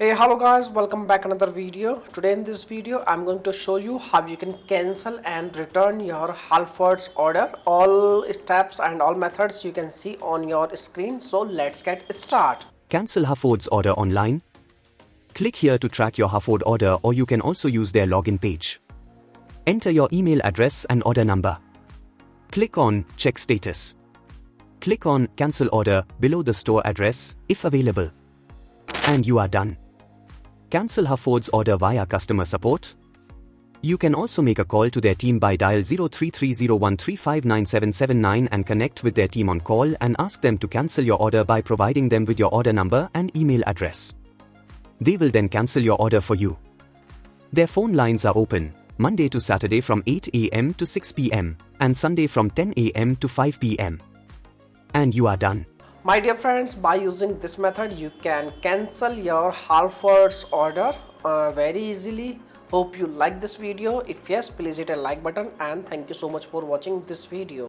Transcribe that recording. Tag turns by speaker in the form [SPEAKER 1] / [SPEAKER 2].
[SPEAKER 1] Hey, hello guys, welcome back another video. Today in this video I'm going to show you how you can cancel and return your Halfords order. All steps and all methods you can see on your screen. So let's get started.
[SPEAKER 2] Cancel Halfords Order online. Click here to track your Halford order, or you can also use their login page. Enter your email address and order number. Click on Check Status. Click on Cancel Order below the store address, if available. And you are done. Cancel Halfords order via customer support. You can also make a call to their team by dial 033013597779 and connect with their team on call and ask them to cancel your order by providing them with your order number and email address. They will then cancel your order for you. Their phone lines are open Monday to Saturday from 8 a.m. to 6 p.m. and Sunday from 10 a.m. to 5 p.m. And you are done.
[SPEAKER 1] My dear friends, by using this method you can cancel your Halfords order very easily. Hope you like this video. If yes, please hit a like button and thank you so much for watching this video.